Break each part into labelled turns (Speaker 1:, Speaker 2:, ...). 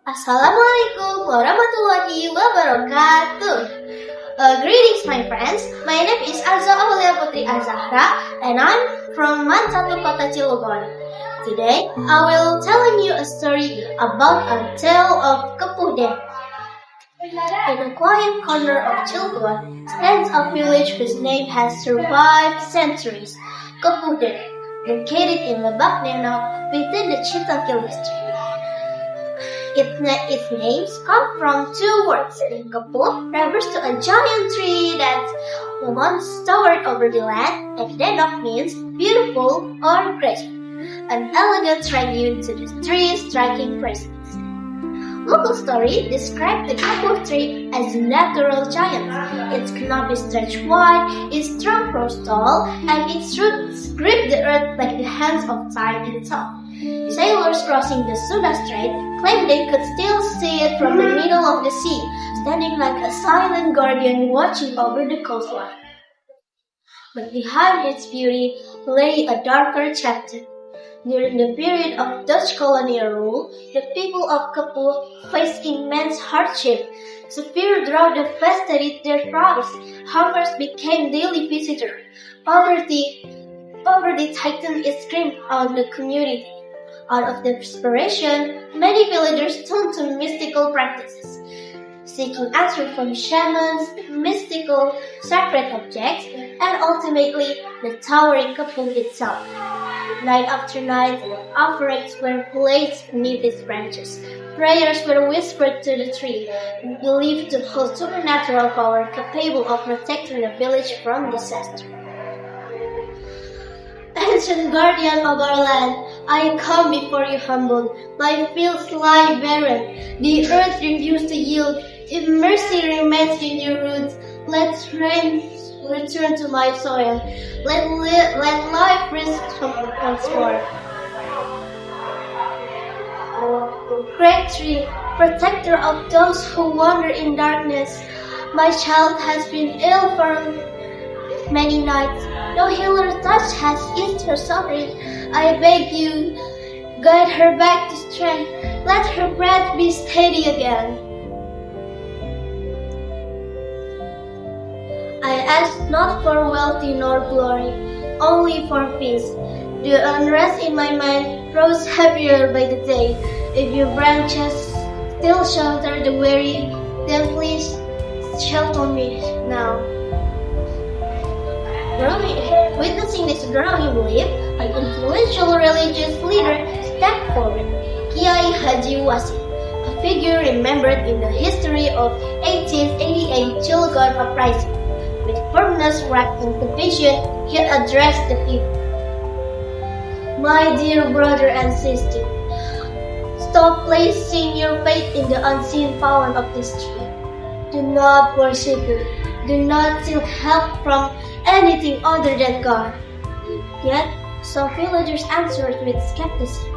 Speaker 1: Assalamualaikum warahmatullahi wabarakatuh. Greetings my friends, my name is Azzwa Aulia Putri Azzahra and I'm from kota Cilegon. Today I will telling you a story about a tale of Kepuh. In a quiet corner of Cilegon stands a village whose name has survived centuries, Kepuh, located in Lebak Denok within the Cilegon district. Its names come from two words. Kepuh refers to a giant tree that once towered over the land, and denok means beautiful or graceful, an elegant tribute to the tree's striking presence. Local story describes the Kepuh tree as a natural giant. Its canopy stretched wide, its trunk rose tall, and its roots gripped the earth like the hands of time itself. Sailors crossing the Sunda Strait claimed they could still see it from the middle of the sea, standing like a silent guardian watching over the coastline. But behind its beauty lay a darker chapter. During the period of Dutch colonial rule, the people of Kepuh faced immense hardship. Severe drought devastated their crops. Hunger became daily visitor. Poverty tightened its grip on the community. Out of desperation, many villagers turned to mystical practices, seeking answer from shamans, mystical sacred objects, and ultimately the towering Kepuh itself. Night after night, offerings were placed beneath its branches. Prayers were whispered to the tree, believed to hold supernatural power capable of protecting the village from disaster. Ancient guardian of our land, I come before you humbled. My fields lie barren, the earth refused to yield. If mercy remains in your roots, let rain return to my soil. Let life rest once more. Great tree, protector of those who wander in darkness, my child has been ill for many nights. No healer's touch has eased her suffering. I beg you, guide her back to strength. Let her breath be steady again. I ask not for wealthy nor glory, only for peace. The unrest in my mind grows heavier by the day. If your branches still shelter the weary, then please shelter me now. Witnessing this growing belief, an influential religious leader stepped forward, Kiai Haji Wasit, a figure remembered in the history of 1888 Cilegon uprising. With firmness wrapped in conviction, he addressed the people. My dear brother and sister, stop placing your faith in the unseen power of this tree. Do not worship it. Do not seek help from anything other than God. Yet, some villagers answered with skepticism.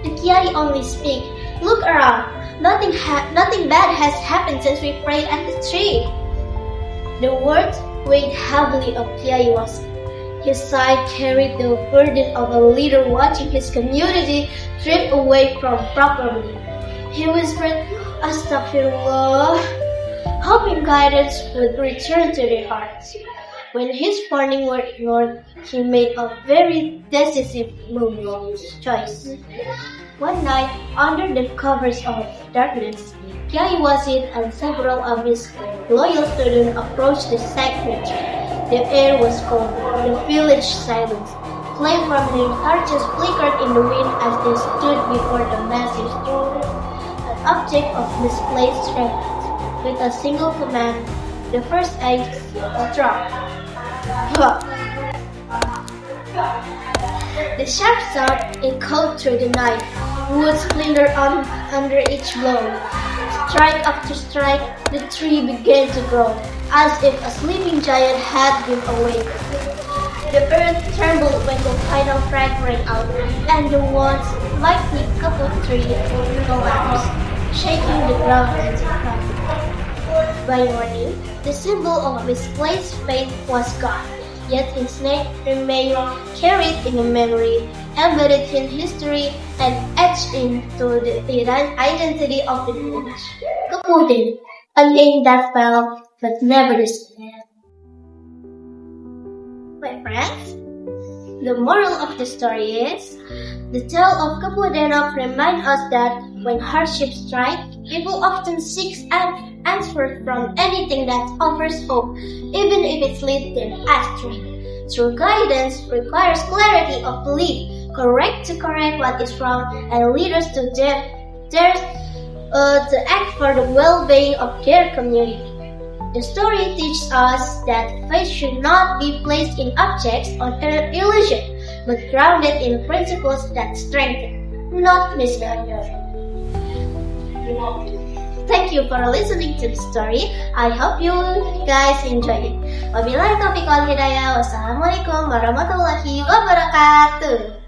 Speaker 1: The Kiai only speak. Look around. Nothing bad has happened since we prayed at the tree. The words weighed heavily on Kiai Wasit. His side carried the burden of a leader watching his community drift away from proper belief. He whispered, Astaghfirullah, hoping guidance would return to their hearts. When his warnings were ignored, he made a very decisive choice. One night, under the covers of darkness, Kiai Wasit and several of his loyal students approached the sacred tree. The air was cold, the village silent. Flame from the torches flickered in the wind as they stood before the massive tree, an object of misplaced strength. With a single command, the first axe struck. The sharp sound echoed through the night. Wood splintered under each blow. Strike after strike, the tree began to grow, as if a sleeping giant had been awakened. The earth trembled when the final crack rang out, and the once mighty Kepuh tree collapsed, shaking the ground into crack. By morning, the symbol of misplaced faith was gone, yet its name remained carried in the memory embedded in history and etched into the identity of the village. Kepuh denok, a name that fell but never disappeared. My friends, the moral of the story is, the tale of Kepuh denok reminds us that when hardships strike, people often seek answers from anything that offers hope, even if it leads them astray. True guidance requires clarity of belief, to correct what is wrong, and leaders to dare to act for the well-being of their community. The story teaches us that faith should not be placed in objects or illusion, but grounded in principles that strengthen, not misguide. Thank you for listening to the story. I hope you guys enjoy it. Wabillahi taufiq wal hidayah. Wassalamualaikum warahmatullahi wabarakatuh.